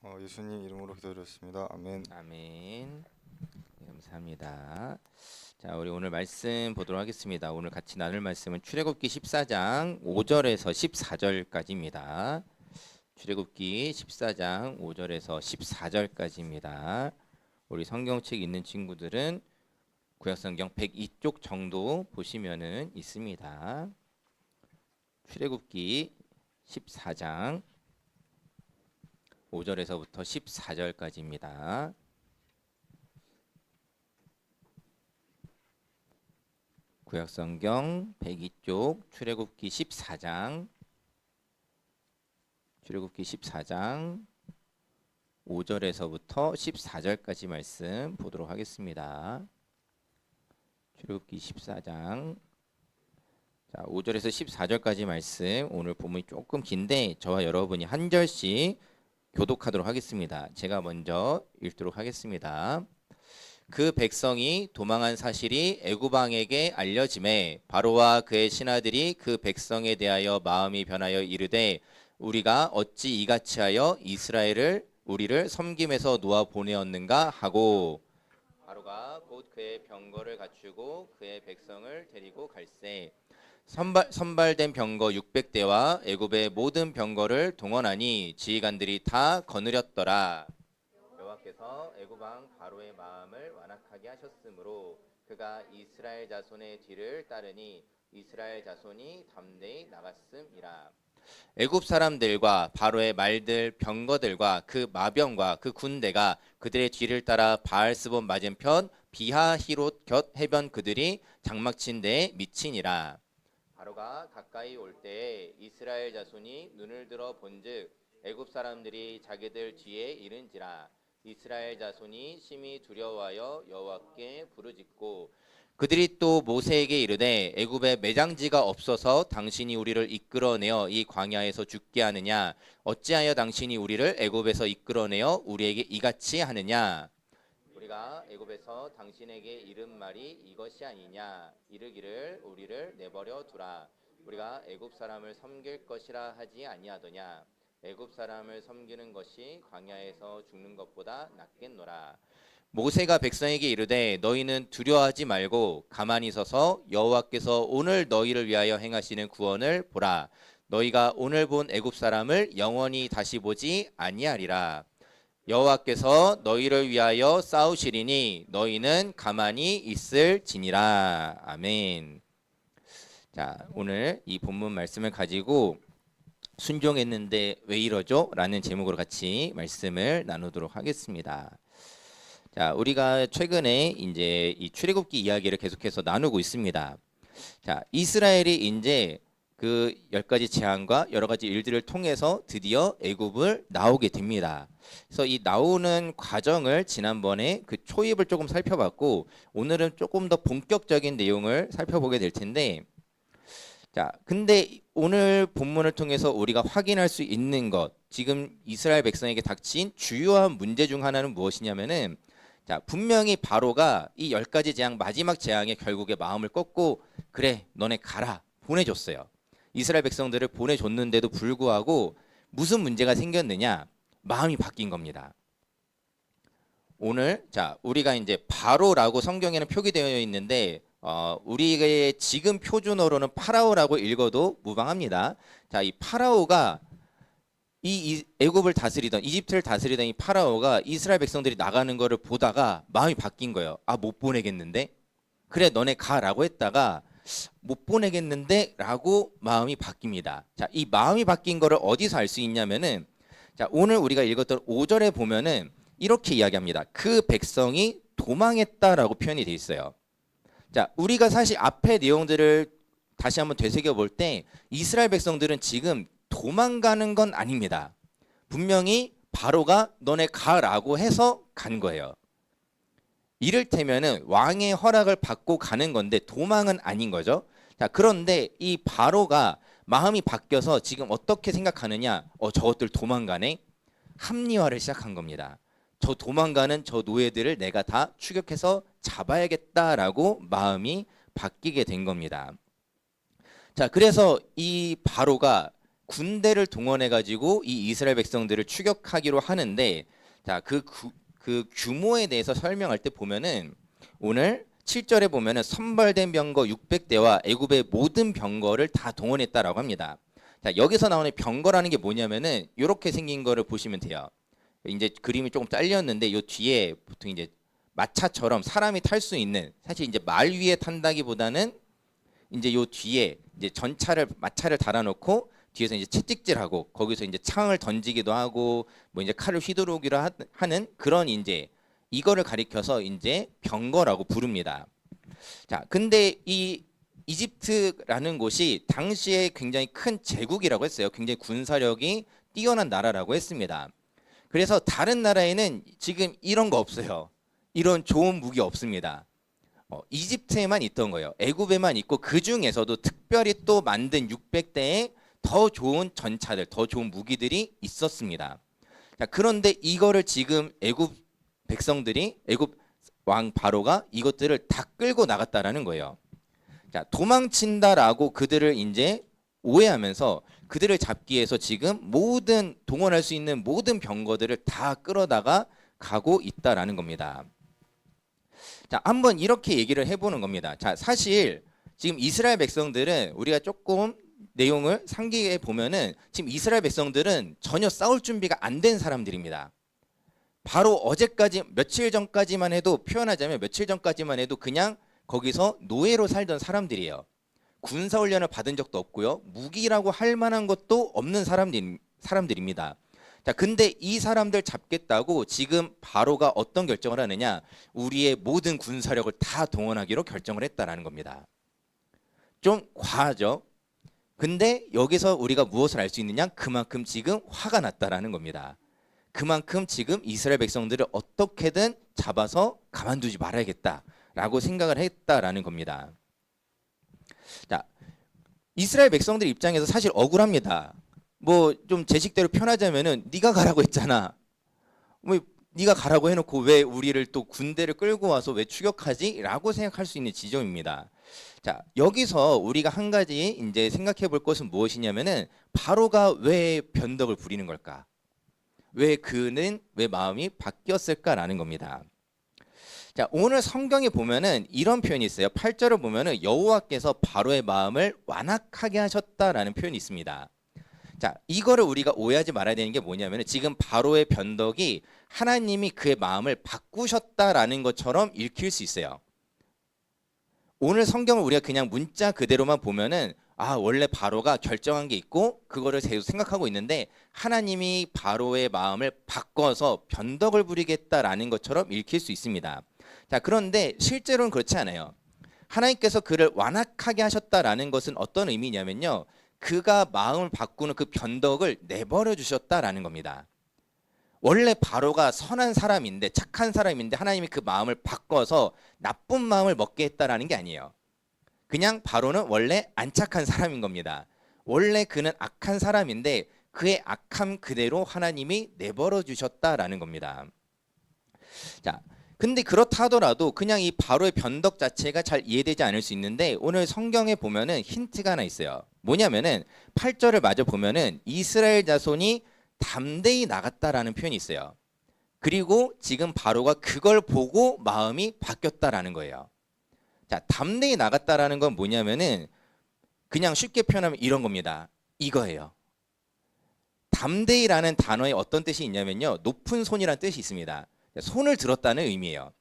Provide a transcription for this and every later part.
예수님 이름으로 기도드렸습니다. 아멘. 아멘. 네, 감사합니다. 자, 우리 오늘 말씀 보도록 하겠습니다. 오늘 같이 나눌 말씀은 출애굽기 14장 5절에서 14절까지입니다. 출애굽기 14장 5절에서 14절까지입니다. 우리 성경책 있는 친구들은 구약성경 102쪽 정도 보시면은 있습니다. 출애굽기 14장 5절에서부터 14절까지입니다. 구약성경 102쪽 출애굽기 14장 5절에서부터 14절까지 말씀 보도록 하겠습니다. 출애굽기 14장 5절에서 14절까지 말씀, 오늘 본문이 조금 긴데 저와 여러분이 한 절씩 교독하도록 하겠습니다. 제가 먼저 읽도록 하겠습니다. 그 백성이 도망한 사실이 애굽 왕에게 알려짐에 바로와 그의 신하들이 그 백성에 대하여 마음이 변하여 이르되 우리가 어찌 이같이 하여 이스라엘을 우리를 섬김에서 놓아 보내었는가 하고, 바로가 곧 그의 병거를 갖추고 그의 백성을 데리고 갈새 선발된 병거 600대와 애굽의 모든 병거를 동원하니 지휘관들이 다 거느렸더라. 여호와께서 애굽 왕 바로의 마음을 완악하게 하셨으므로 그가 이스라엘 자손의 뒤를 따르니 이스라엘 자손이 담대히 나갔음이라. 애굽 사람들과 바로의 말들 병거들과 그 마병과 그 군대가 그들의 뒤를 따라 바알스본 맞은편 비하히롯 곁 해변 그들이 장막친 데에 미치니라. 바로가 가까이 올 때에 이스라엘 자손이 눈을 들어 본즉 애굽 사람들이 자기들 뒤에 이른지라. 이스라엘 자손이 심히 두려워하여 여호와께 부르짖고 그들이 또 모세에게 이르되 애굽에 매장지가 없어서 당신이 우리를 이끌어내어 이 광야에서 죽게 하느냐? 어찌하여 당신이 우리를 애굽에서 이끌어내어 우리에게 이같이 하느냐? 우리가 애굽에서 당신에게 이른 말이 이것이 아니냐? 이르기를 우리를 내버려 두라. 우리가 애굽 사람을 섬길 것이라 하지 아니하더냐? 애굽 사람을 섬기는 것이 광야에서 죽는 것보다 낫겠노라. 모세가 백성에게 이르되 너희는 두려워하지 말고 가만히 서서 여호와께서 오늘 너희를 위하여 행하시는 구원을 보라. 너희가 오늘 본 애굽 사람을 영원히 다시 보지 아니하리라. 여호와께서 너희를 위하여 싸우시리니 너희는 가만히 있을지니라. 아멘. 자, 오늘 이 본문 말씀을 가지고 순종했는데 왜 이러죠? 라는 제목으로 같이 말씀을 나누도록 하겠습니다. 자, 우리가 최근에 이제 이 출애굽기 이야기를 계속해서 나누고 있습니다. 자, 이스라엘이 이제 그 10가지 재앙과 여러 가지 일들을 통해서 드디어 애굽을 나오게 됩니다. 그래서 이 나오는 과정을 지난번에 그 초입을 조금 살펴봤고 오늘은 조금 더 본격적인 내용을 살펴보게 될 텐데, 자, 근데 오늘 본문을 통해서 우리가 확인할 수 있는 것, 지금 이스라엘 백성에게 닥친 주요한 문제 중 하나는 무엇이냐면은, 자, 분명히 바로가 이 10가지 재앙 마지막 재앙에 결국에 마음을 꺾고 그래 너네 가라 보내줬어요. 이스라엘 백성들을 보내줬는데도 불구하고 무슨 문제가 생겼느냐? 마음이 바뀐 겁니다. 오늘 자, 우리가 이제 바로라고 성경에는 표기되어 있는데 우리의 지금 표준어로는 파라오라고 읽어도 무방합니다. 자, 이 파라오가 이 애굽을 다스리던 이집트를 다스리던 이 파라오가 이스라엘 백성들이 나가는 거를 보다가 마음이 바뀐 거예요. 아, 못 보내겠는데? 그래 너네 가라고 했다가 못 보내겠는데? 라고 마음이 바뀝니다. 자, 이 마음이 바뀐 거를 어디서 알 수 있냐면은, 자, 오늘 우리가 읽었던 5절에 보면은 이렇게 이야기합니다. 그 백성이 도망했다라고 표현이 돼 있어요. 자, 우리가 사실 앞의 내용들을 다시 한번 되새겨 볼 때 이스라엘 백성들은 지금 도망가는 건 아닙니다. 분명히 바로가 너네 가라고 해서 간 거예요. 이를테면은 왕의 허락을 받고 가는 건데 도망은 아닌 거죠. 자, 그런데 이 바로가 마음이 바뀌어서 지금 어떻게 생각하느냐? 저것들 도망가네? 합리화를 시작한 겁니다. 저 도망가는 저 노예들을 내가 다 추격해서 잡아야겠다라고 마음이 바뀌게 된 겁니다. 자, 그래서 이 바로가 군대를 동원해 가지고 이 이스라엘 백성들을 추격하기로 하는데 자, 그 규모에 대해서 설명할 때 보면은 오늘 7절에 보면은 선발된 병거 600대와 애굽의 모든 병거를 다 동원했다라고 합니다. 자, 여기서 나오는 병거라는 게 뭐냐면은 이렇게 생긴 거를 보시면 돼요. 이제 그림이 조금 잘렸는데 요 뒤에 보통 이제 마차처럼 사람이 탈 수 있는, 사실 이제 말 위에 탄다기보다는 이제 요 뒤에 이제 마차를 달아놓고 뒤에서 이제 채찍질하고 거기서 이제 창을 던지기도 하고 뭐 이제 칼을 휘두르기로 하는 그런 이제 이거를 가리켜서 이제 병거라고 부릅니다. 자, 근데 이 이집트라는 곳이 당시에 굉장히 큰 제국이라고 했어요. 굉장히 군사력이 뛰어난 나라라고 했습니다. 그래서 다른 나라에는 지금 이런 거 없어요. 이런 좋은 무기 없습니다. 이집트에만 있던 거예요. 애굽에만 있고 그 중에서도 특별히 또 만든 600대의 더 좋은 전차들, 더 좋은 무기들이 있었습니다. 자, 그런데 이거를 지금 애굽 백성들이, 애굽 왕 바로가 이것들을 다 끌고 나갔다라는 거예요. 자, 도망친다라고 그들을 이제 오해하면서 그들을 잡기 위해서 지금 모든 동원할 수 있는 모든 병거들을 다 끌어다가 가고 있다라는 겁니다. 자, 한번 이렇게 얘기를 해보는 겁니다. 자, 사실 지금 이스라엘 백성들은 우리가 조금 내용을 상기해 보면은 지금 이스라엘 백성들은 전혀 싸울 준비가 안 된 사람들입니다. 바로 어제까지, 며칠 전까지만 해도, 표현하자면 며칠 전까지만 해도 그냥 거기서 노예로 살던 사람들이에요. 군사훈련을 받은 적도 없고요. 무기라고 할 만한 것도 없는 사람들입니다. 자, 근데 이 사람들 잡겠다고 지금 바로가 어떤 결정을 하느냐? 우리의 모든 군사력을 다 동원하기로 결정을 했다라는 겁니다. 좀 과하죠? 근데 여기서 우리가 무엇을 알 수 있느냐? 그만큼 지금 화가 났다라는 겁니다. 그만큼 지금 이스라엘 백성들을 어떻게든 잡아서 가만두지 말아야겠다라고 생각을 했다라는 겁니다. 자, 이스라엘 백성들 입장에서 사실 억울합니다. 뭐 좀 제 식대로 표현하자면은 네가 가라고 했잖아. 뭐 네가 가라고 해놓고 왜 우리를 또 군대를 끌고 와서 왜 추격하지? 라고 생각할 수 있는 지점입니다. 자, 여기서 우리가 한 가지 이제 생각해 볼 것은 무엇이냐면은 바로가 왜 변덕을 부리는 걸까? 왜 마음이 바뀌었을까라는 겁니다. 자, 오늘 성경에 보면은 이런 표현이 있어요. 8절을 보면은 여호와께서 바로의 마음을 완악하게 하셨다라는 표현이 있습니다. 자, 이거를 우리가 오해하지 말아야 되는 게 뭐냐면은 지금 바로의 변덕이 하나님이 그의 마음을 바꾸셨다라는 것처럼 읽힐 수 있어요. 오늘 성경을 우리가 그냥 문자 그대로만 보면은 원래 바로가 결정한 게 있고 그거를 계속 생각하고 있는데 하나님이 바로의 마음을 바꿔서 변덕을 부리겠다라는 것처럼 읽힐 수 있습니다. 자, 그런데 실제로는 그렇지 않아요. 하나님께서 그를 완악하게 하셨다라는 것은 어떤 의미냐면요. 그가 마음을 바꾸는 그 변덕을 내버려 주셨다라는 겁니다. 원래 바로가 선한 사람인데, 착한 사람인데 하나님이 그 마음을 바꿔서 나쁜 마음을 먹게 했다라는 게 아니에요. 그냥 바로는 원래 안 착한 사람인 겁니다. 원래 그는 악한 사람인데 그의 악함 그대로 하나님이 내버려 주셨다라는 겁니다. 자, 근데 그렇다 하더라도 그냥 이 바로의 변덕 자체가 잘 이해되지 않을 수 있는데 오늘 성경에 보면은 힌트가 하나 있어요. 뭐냐면은 8절을 마저 보면은 이스라엘 자손이 담대히 나갔다라는 표현이 있어요. 그리고 지금 바로가 그걸 보고 마음이 바뀌었다라는 거예요. 자, 담대히 나갔다라는 건 뭐냐면은 그냥 쉽게 표현하면 이런 겁니다. 이거예요. 담대히라는 단어에 어떤 뜻이 있냐면요. 높은 손이라는 뜻이 있습니다. 손을 들었다는 의미예요.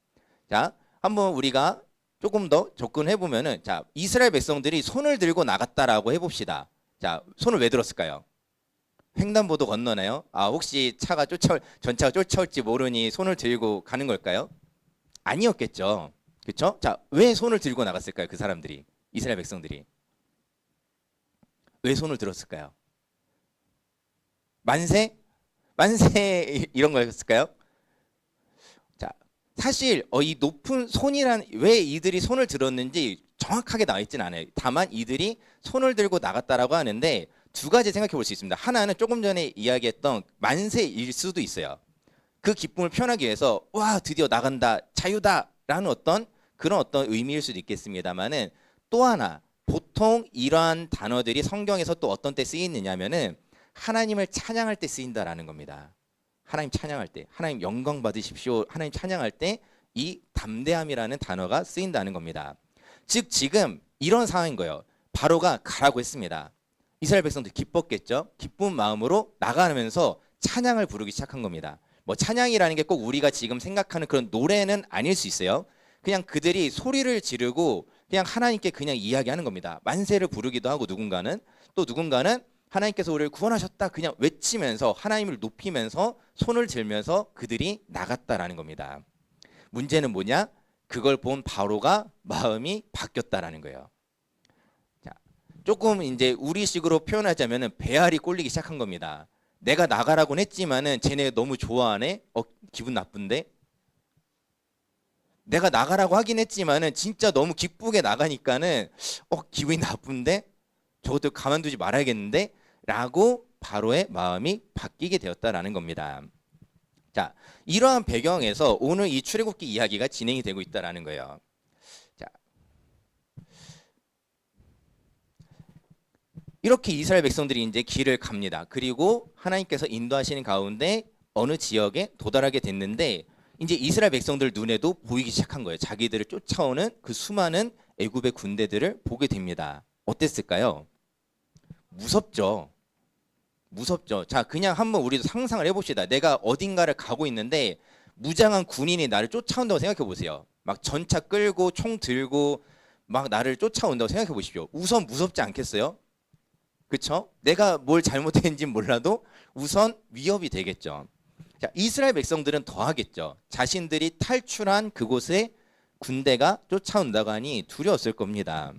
자, 한번 우리가 조금 더 접근해 보면은 자, 이스라엘 백성들이 손을 들고 나갔다라고 해봅시다. 자, 손을 왜 들었을까요? 횡단보도 건너나요? 혹시 전차가 쫓아올지 모르니 손을 들고 가는 걸까요? 아니었겠죠. 그렇죠? 자, 왜 손을 들고 나갔을까요? 그 사람들이, 이스라엘 백성들이 왜 손을 들었을까요? 만세 이런 거였을까요? 자, 사실 이 높은 손이란 왜 이들이 손을 들었는지 정확하게 나와 있지는 않아요. 다만 이들이 손을 들고 나갔다라고 하는데 두 가지 생각해 볼 수 있습니다. 하나는 조금 전에 이야기했던 만세일 수도 있어요. 그 기쁨을 표현하기 위해서 와, 드디어 나간다, 자유다라는 그런 어떤 의미일 수도 있겠습니다만은 또 하나 보통 이러한 단어들이 성경에서 또 어떤 때 쓰이느냐면은 하나님을 찬양할 때 쓰인다라는 겁니다. 하나님 찬양할 때, 하나님 영광 받으십시오. 하나님 찬양할 때 이 담대함이라는 단어가 쓰인다는 겁니다. 즉 지금 이런 상황인 거예요. 바로가 가라고 했습니다. 이스라엘 백성들 기뻤겠죠. 기쁜 마음으로 나가면서 찬양을 부르기 시작한 겁니다. 뭐 찬양이라는 게 꼭 우리가 지금 생각하는 그런 노래는 아닐 수 있어요. 그냥 그들이 소리를 지르고 그냥 하나님께 그냥 이야기하는 겁니다. 만세를 부르기도 하고 누군가는 또 누군가는 하나님께서 우리를 구원하셨다 그냥 외치면서 하나님을 높이면서 손을 들면서 그들이 나갔다라는 겁니다. 문제는 뭐냐? 그걸 본 바로가 마음이 바뀌었다라는 거예요. 자, 조금 이제 우리식으로 표현하자면은 배알이 꼴리기 시작한 겁니다. 내가 나가라고는 했지만은 쟤네 너무 좋아하네. 기분 나쁜데. 내가 나가라고 하긴 했지만은 진짜 너무 기쁘게 나가니까는 기분이 나쁜데. 저것도 가만두지 말아야겠는데. 라고 바로의 마음이 바뀌게 되었다라는 겁니다. 자, 이러한 배경에서 오늘 이 출애굽기 이야기가 진행이 되고 있다라는 거예요. 자, 이렇게 이스라엘 백성들이 이제 길을 갑니다. 그리고 하나님께서 인도하시는 가운데 어느 지역에 도달하게 됐는데 이제 이스라엘 백성들 눈에도 보이기 시작한 거예요. 자기들을 쫓아오는 그 수많은 애굽의 군대들을 보게 됩니다. 어땠을까요? 무섭죠. 무섭죠. 자, 그냥 한번 우리도 상상을 해봅시다. 내가 어딘가를 가고 있는데 무장한 군인이 나를 쫓아온다고 생각해 보세요. 막 전차 끌고 총 들고 막 나를 쫓아온다고 생각해 보십시오. 우선 무섭지 않겠어요? 그렇죠? 내가 뭘 잘못했는지 몰라도 우선 위협이 되겠죠. 자, 이스라엘 백성들은 더 하겠죠. 자신들이 탈출한 그곳에 군대가 쫓아온다고 하니 두려웠을 겁니다.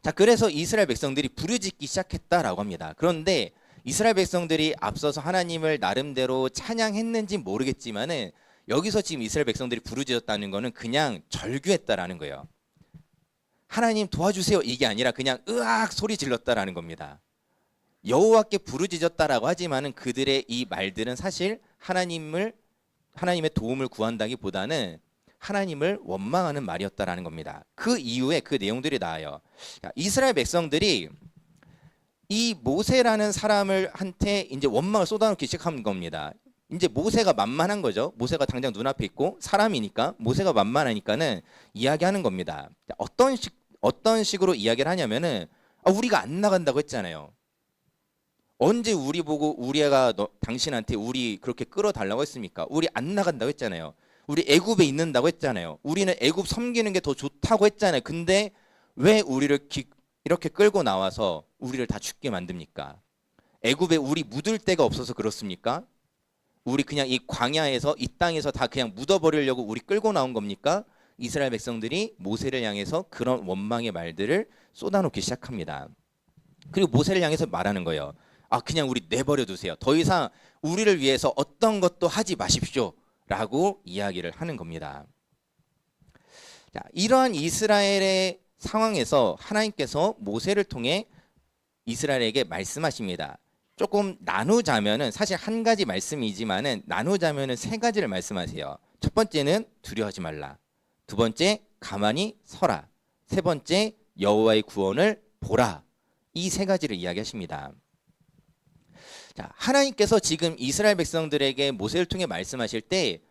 자, 그래서 이스라엘 백성들이 부르짖기 시작했다라고 합니다. 그런데 이스라엘 백성들이 앞서서 하나님을 나름대로 찬양했는지 모르겠지만은 여기서 지금 이스라엘 백성들이 부르짖었다는 거는 그냥 절규했다라는 거예요. 하나님 도와주세요 이게 아니라 그냥 으악 소리 질렀다라는 겁니다. 여호와께 부르짖었다라고 하지만은 그들의 이 말들은 사실 하나님의 도움을 구한다기보다는 하나님을 원망하는 말이었다라는 겁니다. 그 이후에 그 내용들이 나와요. 이스라엘 백성들이 이 모세라는 사람을 한테 이제 원망을 쏟아놓기 시작한 겁니다. 이제 모세가 만만한 거죠. 모세가 당장 눈앞에 있고 사람이니까 모세가 만만하니까는 이야기하는 겁니다. 어떤 식으로 이야기를 하냐면은 우리가 안 나간다고 했잖아요. 언제 우리 보고 우리 애가 당신한테 우리 그렇게 끌어달라고 했습니까? 우리 안 나간다고 했잖아요. 우리 애굽에 있는다고 했잖아요. 우리는 애굽 섬기는 게 더 좋다고 했잖아요. 근데 왜 우리를 이렇게 끌고 나와서 우리를 다 죽게 만듭니까? 애굽에 우리 묻을 데가 없어서 그렇습니까? 우리 그냥 이 광야에서 이 땅에서 다 그냥 묻어버리려고 우리 끌고 나온 겁니까? 이스라엘 백성들이 모세를 향해서 그런 원망의 말들을 쏟아놓기 시작합니다. 그리고 모세를 향해서 말하는 거예요. 그냥 우리 내버려 두세요. 더 이상 우리를 위해서 어떤 것도 하지 마십시오. 라고 이야기를 하는 겁니다. 자, 이러한 이스라엘의 상황에서 하나님께서 모세를 통해 이스라엘에게 말씀하십니다. 조금 나누자면은 사실 한 가지 말씀이지만은 나누자면은 세 가지를 말씀하세요. 첫 번째는 두려워하지 말라. 두 번째 가만히 서라. 세 번째 여호와의 구원을 보라. 이 세 가지를 이야기하십니다. 자, 하나님께서 지금 이스라엘 백성들에게 모세를 통해 말씀하실 때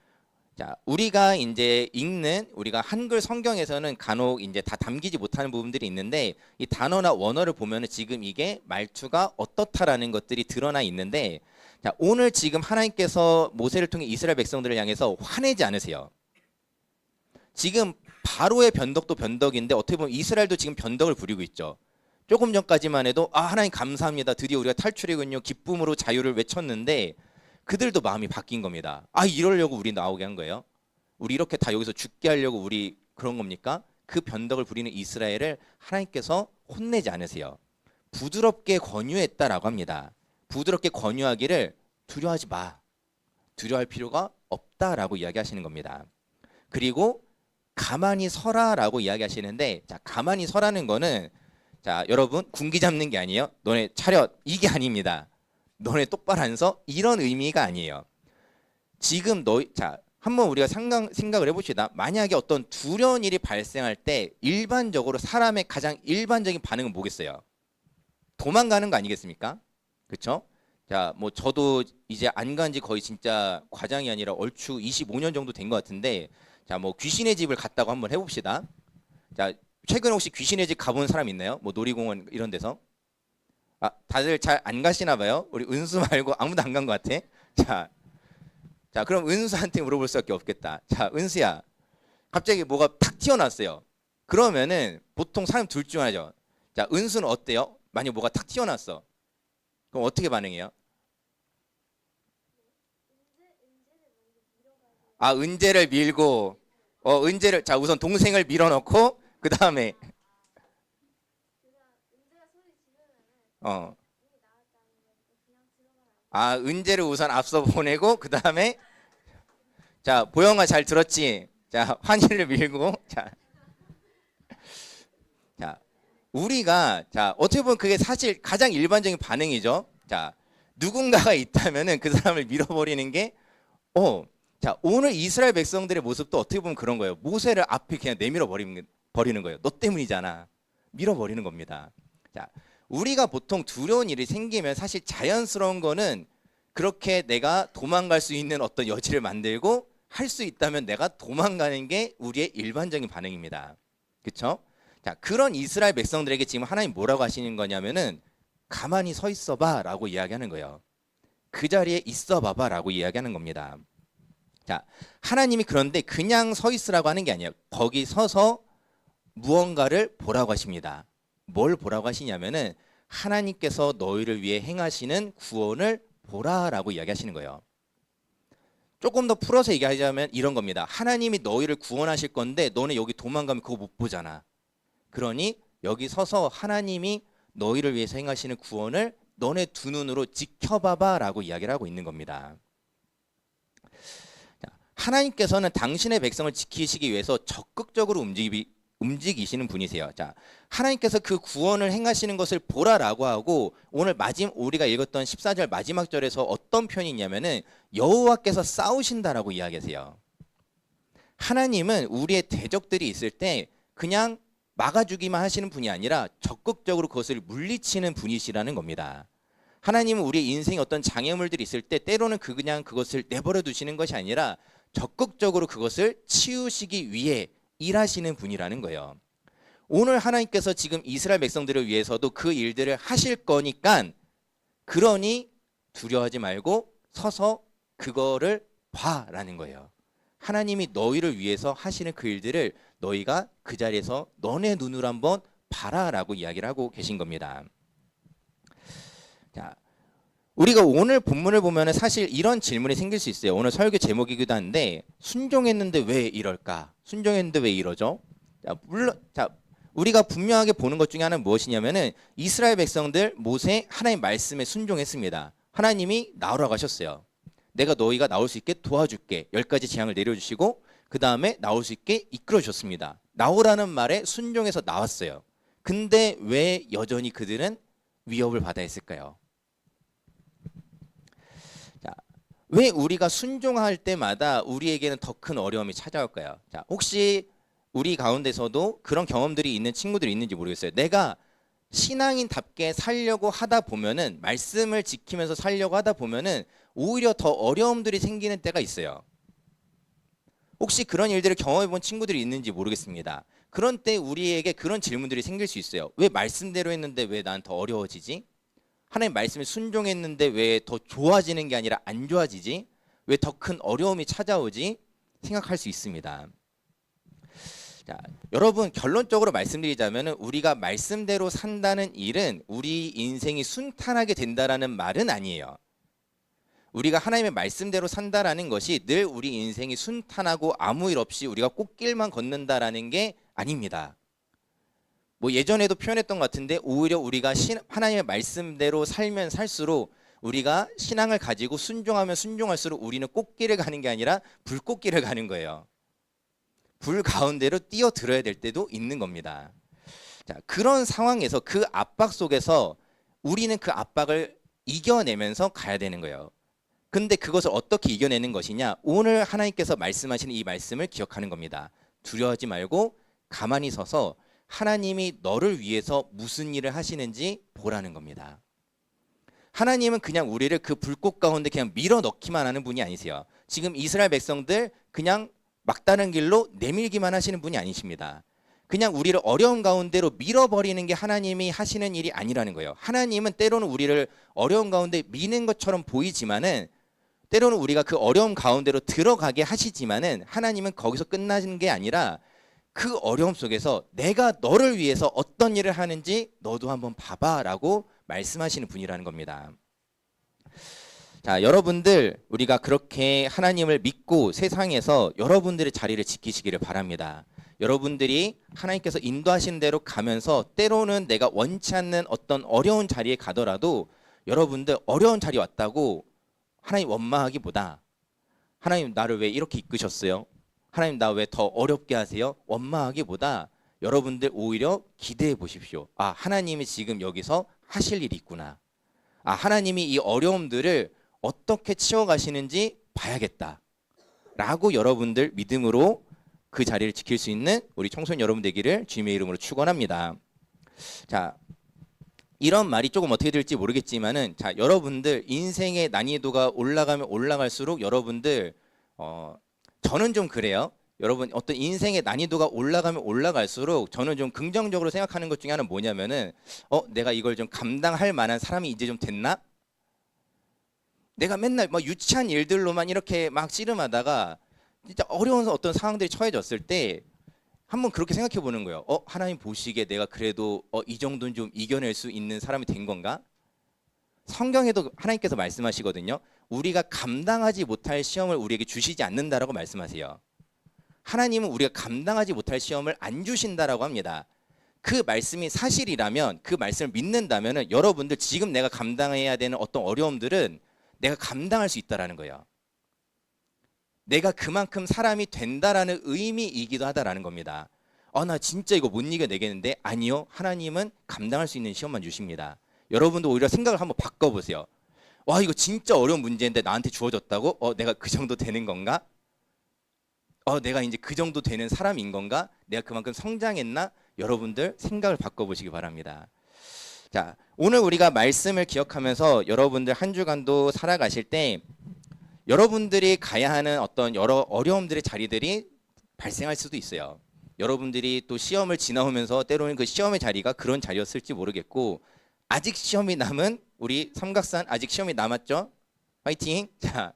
자, 우리가 이제 읽는 우리가 한글 성경에서는 간혹 이제 다 담기지 못하는 부분들이 있는데 이 단어나 원어를 보면은 지금 이게 말투가 어떻다라는 것들이 드러나 있는데 자, 오늘 지금 하나님께서 모세를 통해 이스라엘 백성들을 향해서 화내지 않으세요. 지금 바로의 변덕도 변덕인데 어떻게 보면 이스라엘도 지금 변덕을 부리고 있죠. 조금 전까지만 해도 하나님 감사합니다. 드디어 우리가 탈출이군요. 기쁨으로 자유를 외쳤는데 그들도 마음이 바뀐 겁니다. 이러려고 우리 나오게 한 거예요? 우리 이렇게 다 여기서 죽게 하려고 우리 그런 겁니까? 그 변덕을 부리는 이스라엘을 하나님께서 혼내지 않으세요. 부드럽게 권유했다라고 합니다. 부드럽게 권유하기를 두려워하지 마. 두려워할 필요가 없다라고 이야기하시는 겁니다. 그리고 가만히 서라라고 이야기하시는데 자, 가만히 서라는 거는 자, 여러분 군기 잡는 게 아니에요. 너네 차렷 이게 아닙니다. 너네 똑바로 안 서? 이런 의미가 아니에요. 지금 한번 우리가 생각을 해봅시다. 만약에 어떤 두려운 일이 발생할 때 일반적으로 사람의 가장 일반적인 반응은 뭐겠어요? 도망가는 거 아니겠습니까? 그렇죠? 자, 뭐 저도 이제 안 간 지 거의 진짜 과장이 아니라 얼추 25년 정도 된 것 같은데, 자, 뭐 귀신의 집을 갔다고 한번 해봅시다. 자, 최근에 혹시 귀신의 집 가본 사람 있나요? 뭐 놀이공원 이런 데서? 아, 다들 잘 안 가시나 봐요. 우리 은수 말고 아무도 안 간 것 같아. 자, 그럼 은수한테 물어볼 수밖에 없겠다. 자, 은수야, 갑자기 뭐가 탁 튀어나왔어요. 그러면은 보통 사람 둘 중 하나죠. 자, 은수는 어때요? 만약 뭐가 탁 튀어나왔어. 그럼 어떻게 반응해요? 아, 은재를 밀고, 은재를, 자, 우선 동생을 밀어넣고, 그 다음에, 은재를 우선 앞서 보내고, 그 다음에, 자, 보영아 잘 들었지? 자, 환희를 밀고, 자, 우리가, 자, 어떻게 보면 그게 사실 가장 일반적인 반응이죠. 자, 누군가가 있다면은 그 사람을 밀어버리는 게, 자, 오늘 이스라엘 백성들의 모습도 어떻게 보면 그런 거예요. 모세를 앞에 그냥 내밀어 버리는 거예요. 너 때문이잖아. 밀어버리는 겁니다. 자, 우리가 보통 두려운 일이 생기면 사실 자연스러운 거는 그렇게 내가 도망갈 수 있는 어떤 여지를 만들고 할 수 있다면 내가 도망가는 게 우리의 일반적인 반응입니다. 그렇죠? 자, 그런 이스라엘 백성들에게 지금 하나님 뭐라고 하시는 거냐면은 가만히 서 있어 봐라고 이야기하는 거예요. 그 자리에 있어 봐봐라고 이야기하는 겁니다. 자, 하나님이 그런데 그냥 서 있으라고 하는 게 아니에요. 거기 서서 무언가를 보라고 하십니다. 뭘 보라고 하시냐면은 하나님께서 너희를 위해 행하시는 구원을 보라라고 이야기하시는 거예요. 조금 더 풀어서 얘기하자면 이런 겁니다. 하나님이 너희를 구원하실 건데 너네 여기 도망가면 그거 못 보잖아. 그러니 여기 서서 하나님이 너희를 위해서 행하시는 구원을 너네 두 눈으로 지켜봐봐라고 이야기를 하고 있는 겁니다. 하나님께서는 당신의 백성을 지키시기 위해서 적극적으로 움직이시는 분이세요. 자, 하나님께서 그 구원을 행하시는 것을 보라라고 하고 오늘 우리가 읽었던 14절 마지막 절에서 어떤 표현이 있냐면은 여호와께서 싸우신다라고 이야기하세요. 하나님은 우리의 대적들이 있을 때 그냥 막아주기만 하시는 분이 아니라 적극적으로 그것을 물리치는 분이시라는 겁니다. 하나님은 우리의 인생에 어떤 장애물들이 있을 때 때로는 그냥 그것을 내버려 두시는 것이 아니라 적극적으로 그것을 치우시기 위해 일하시는 분이라는 거예요. 오늘 하나님께서 지금 이스라엘 백성들을 위해서도 그 일들을 하실 거니까 그러니 두려워하지 말고 서서 그거를 봐라는 거예요. 하나님이 너희를 위해서 하시는 그 일들을 너희가 그 자리에서 너네 눈으로 한번 봐라라고 이야기를 하고 계신 겁니다. 자, 우리가 오늘 본문을 보면 사실 이런 질문이 생길 수 있어요. 오늘 설교 제목이기도 한데 순종했는데 왜 이럴까? 순종했는데 왜 이러죠? 자, 우리가 분명하게 보는 것 중에 하나는 무엇이냐면은 이스라엘 백성들 모세 하나님 말씀에 순종했습니다. 하나님이 나오라고 하셨어요. 내가 너희가 나올 수 있게 도와줄게. 10가지 재앙을 내려주시고 그 다음에 나올 수 있게 이끌어 주셨습니다. 나오라는 말에 순종해서 나왔어요. 근데 왜 여전히 그들은 위협을 받아야 했을까요? 자, 왜 우리가 순종할 때마다 우리에게는 더 큰 어려움이 찾아올까요? 자, 혹시 우리 가운데서도 그런 경험들이 있는 친구들이 있는지 모르겠어요. 내가 신앙인답게 살려고 하다 보면은 말씀을 지키면서 살려고 하다 보면은 오히려 더 어려움들이 생기는 때가 있어요. 혹시 그런 일들을 경험해 본 친구들이 있는지 모르겠습니다. 그런 때 우리에게 그런 질문들이 생길 수 있어요. 왜 말씀대로 했는데 왜 난 더 어려워지지? 하나님 말씀에 순종했는데 왜 더 좋아지는 게 아니라 안 좋아지지? 왜 더 큰 어려움이 찾아오지? 생각할 수 있습니다. 자, 여러분 결론적으로 말씀드리자면 우리가 말씀대로 산다는 일은 우리 인생이 순탄하게 된다라는 말은 아니에요. 우리가 하나님의 말씀대로 산다라는 것이 늘 우리 인생이 순탄하고 아무 일 없이 우리가 꽃길만 걷는다라는 게 아닙니다. 뭐 예전에도 표현했던 것 같은데 오히려 우리가 하나님의 말씀대로 살면 살수록 우리가 신앙을 가지고 순종하면 순종할수록 우리는 꽃길을 가는 게 아니라 불꽃길을 가는 거예요. 불 가운데로 뛰어들어야 될 때도 있는 겁니다. 자, 그런 상황에서 그 압박 속에서 우리는 그 압박을 이겨내면서 가야 되는 거예요. 근데 그것을 어떻게 이겨내는 것이냐? 오늘 하나님께서 말씀하시는 이 말씀을 기억하는 겁니다. 두려워하지 말고 가만히 서서 하나님이 너를 위해서 무슨 일을 하시는지 보라는 겁니다. 하나님은 그냥 우리를 그 불꽃 가운데 그냥 밀어 넣기만 하는 분이 아니세요. 지금 이스라엘 백성들 그냥 막다른 길로 내밀기만 하시는 분이 아니십니다. 그냥 우리를 어려움 가운데로 밀어버리는 게 하나님이 하시는 일이 아니라는 거예요. 하나님은 때로는 우리를 어려움 가운데 미는 것처럼 보이지만은 때로는 우리가 그 어려움 가운데로 들어가게 하시지만은 하나님은 거기서 끝나는 게 아니라 그 어려움 속에서 내가 너를 위해서 어떤 일을 하는지 너도 한번 봐봐라고 말씀하시는 분이라는 겁니다. 자, 여러분들 우리가 그렇게 하나님을 믿고 세상에서 여러분들의 자리를 지키시기를 바랍니다. 여러분들이 하나님께서 인도하신 대로 가면서 때로는 내가 원치 않는 어떤 어려운 자리에 가더라도 여러분들 어려운 자리 왔다고 하나님 원망하기보다 하나님 나를 왜 이렇게 이끄셨어요? 하나님 나 왜 더 어렵게 하세요? 원망하기보다 여러분들 오히려 기대해 보십시오. 아, 하나님이 지금 여기서 하실 일이 있구나. 아, 하나님이 이 어려움들을 어떻게 치워가시는지 봐야겠다 라고 여러분들 믿음으로 그 자리를 지킬 수 있는 우리 청소년 여러분 되기를 주님의 이름으로 축원합니다. 자, 이런 말이 조금 어떻게 될지 모르겠지만은 자, 여러분들 인생의 난이도가 올라가면 올라갈수록 여러분들 저는 좀 그래요. 여러분 어떤 인생의 난이도가 올라가면 올라갈수록 저는 좀 긍정적으로 생각하는 것 중에 하나는 뭐냐면은 내가 이걸 좀 감당할 만한 사람이 이제 좀 됐나? 내가 맨날 막 유치한 일들로만 이렇게 막 씨름하다가 진짜 어려운 어떤 상황들이 처해졌을 때 한번 그렇게 생각해 보는 거예요. 하나님 보시기에 내가 그래도 이 정도는 좀 이겨낼 수 있는 사람이 된 건가? 성경에도 하나님께서 말씀하시거든요. 우리가 감당하지 못할 시험을 우리에게 주시지 않는다라고 말씀하세요. 하나님은 우리가 감당하지 못할 시험을 안 주신다라고 합니다. 그 말씀이 사실이라면 그 말씀을 믿는다면 여러분들 지금 내가 감당해야 되는 어떤 어려움들은 내가 감당할 수 있다라는 거예요. 내가 그만큼 사람이 된다라는 의미이기도 하다라는 겁니다. 나 진짜 이거 못 이겨내겠는데? 아니요. 하나님은 감당할 수 있는 시험만 주십니다. 여러분도 오히려 생각을 한번 바꿔보세요. 와, 이거 진짜 어려운 문제인데 나한테 주어졌다고? 내가 그 정도 되는 건가? 내가 이제 그 정도 되는 사람인 건가? 내가 그만큼 성장했나? 여러분들 생각을 바꿔보시기 바랍니다. 자, 오늘 우리가 말씀을 기억하면서 여러분들 한 주간도 살아가실 때 여러분들이 가야 하는 어떤 여러 어려움들의 자리들이 발생할 수도 있어요. 여러분들이 또 시험을 지나오면서 때로는 그 시험의 자리가 그런 자리였을지 모르겠고 아직 시험이 남은 우리 삼각산 아직 시험이 남았죠? 파이팅! 자,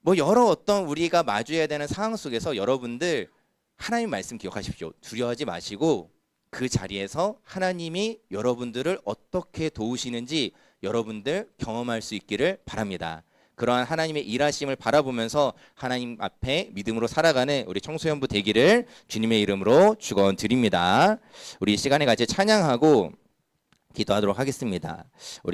뭐 여러 어떤 우리가 마주해야 되는 상황 속에서 여러분들 하나님 말씀 기억하십시오. 두려워하지 마시고 그 자리에서 하나님이 여러분들을 어떻게 도우시는지 여러분들 경험할 수 있기를 바랍니다. 그러한 하나님의 일하심을 바라보면서 하나님 앞에 믿음으로 살아가는 우리 청소년부 되기를 주님의 이름으로 축원드립니다. 우리 시간에 같이 찬양하고 기도하도록 하겠습니다.